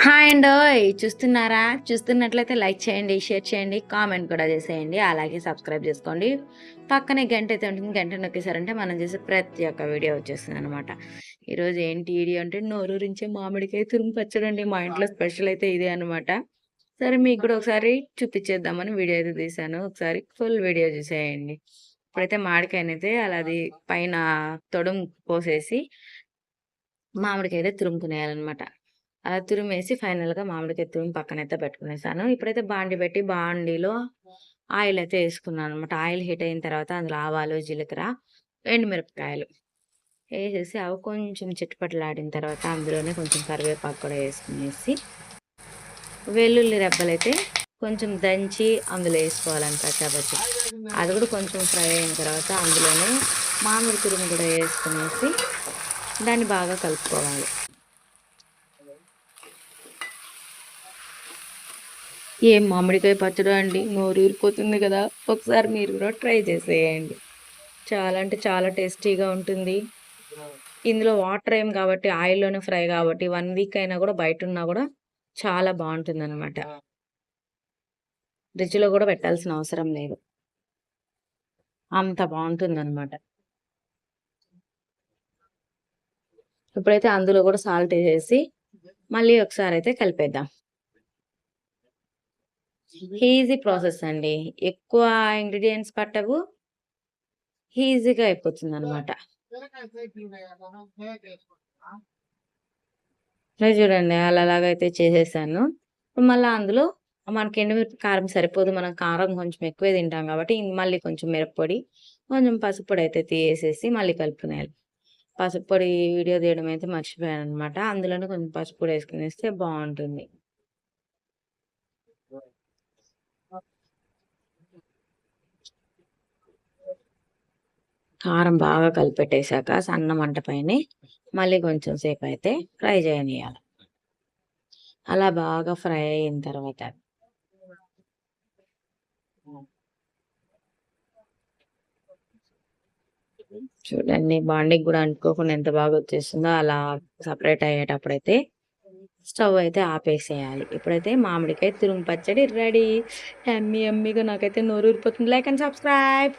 Hi అండోయ్! చూస్తున్నారా? చూస్తున్నట్లయితే like చేయండి, షేర్ చేయండి, కామెంట్ కూడా చేసేయండి. అలాగే సబ్స్క్రైబ్ చేసుకోండి. పక్కనే గంటైతే ఉంటుంది. గంట నొక్కేసారంటే మనం చేసే ప్రతి ఒక్క వీడియో వచ్చేస్తుందనమాట. ఈరోజు ఏంటి వీడియో అంటే నోరూరించే మామిడికాయ తురుము పచ్చడండి. మా ఇంట్లో స్పెషల్ అయితే ఇదే అనమాట. సరే మీకు కూడా ఒకసారి చూపించేద్దామని వీడియో అయితే తీశాను. ఒకసారి ఫుల్ వీడియో చూసేయండి. ఇప్పుడైతే మామిడికాయనైతే అలాది పైన తొడుము కోసేసి మామిడికాయ అయితే తురుముకునేయాలనమాట. అలా తురిమేసి ఫైనల్‌గా మామిడికాయ తురిమి పక్కనైతే పెట్టుకునేసాను. ఇప్పుడైతే బాండీ పెట్టి బాండీలో ఆయిల్ అయితే ఏసుకున్నాననమాట. ఆయిల్ హీట్ అయిన తర్వాత అందులో ఆవాలు, జీలకర్ర, ఎండుమిరపకాయలు ఏసేసి అవి కొంచెం చిటపటలాడిన తర్వాత అందులోనే కొంచెం కరివేపాకు కూడా ఏసుకునేసి, వెల్లుల్లి రెబ్బలైతే కొంచెం దంచి అందులో ఏసుకోవాలని కచ్చాపచ్చా. అది కూడా కొంచెం ఫ్రై అయిన తర్వాత అందులోనే మామిడి తురుము కూడా ఏసుకునేసి దాన్ని బాగా కలుపుకోవాలి. ఏం మామిడికాయ పచ్చడో అండి. నోరూరిపోతుంది కదా! ఒకసారి మీరు కూడా ట్రై చేసేయండి. చాలా అంటే చాలా టేస్టీగా ఉంటుంది. ఇందులో వాటర్ ఏం కాబట్టి ఆయిల్‌లోనే ఫ్రై కాబట్టి 1 వీక్ అయినా కూడా బయటున్నా కూడా చాలా బావుంటుందనమాట. ఫ్రిడ్జ్‌లో కూడా పెట్టాల్సిన అవసరం లేదు. అంత బావుంటుందనమాట. ఇప్పుడైతే అందులో కూడా సాల్ట్ ఎసేసి మళ్ళీ ఒకసారైతే కలిపేద్దాం. ఈజీ ప్రాసెస్ అండి. ఎక్కువ ఇంగ్రీడియెంట్స్ పట్టవు. ఈజీగా అయిపోతుందనమాట. ఇగ చూడండి అలాగైతే చేసేసాను. ఇప్పుడు మళ్ళా అందులో మనకి ఎండుమిరప కారం సరిపోదు. మనం కారం కొంచెం ఎక్కువే తింటాం కాబట్టి మళ్ళీ కొంచెం మిరప్పొడి, కొంచెం పసుపు పొడి అయితే తీసేసి మళ్ళీ కలుపుకునేయాలి. పసుపు పొడి వీడియో తీయడం అయితే మర్చిపోయాననమాట. అందులోనే కొంచెం పసుపు పొడి ఏసుకునేస్తే బావుంటుంది. కారం బాగా కలిపెట్టేసాక సన్న మంట పైనే మళ్ళీ కొంచెం సేపయితే ఫ్రై చేయనియాల. అలా బాగా ఫ్రై అయిన తర్వాత చూడండి బాండీకి గూడా అంటుకోకుండా ఎంత బాగా వచ్చేసిందో అలా సెపరేట్ అయ్యేటప్పుడైతే స్టవ్ అయితే ఆపేసేయాలి. ఇప్పుడైతే మామిడికాయ తురుము పచ్చడి రెడీ. యమ్మీ యమ్మీగా నాకైతే నోరూరిపోతుంది. Like and subscribe.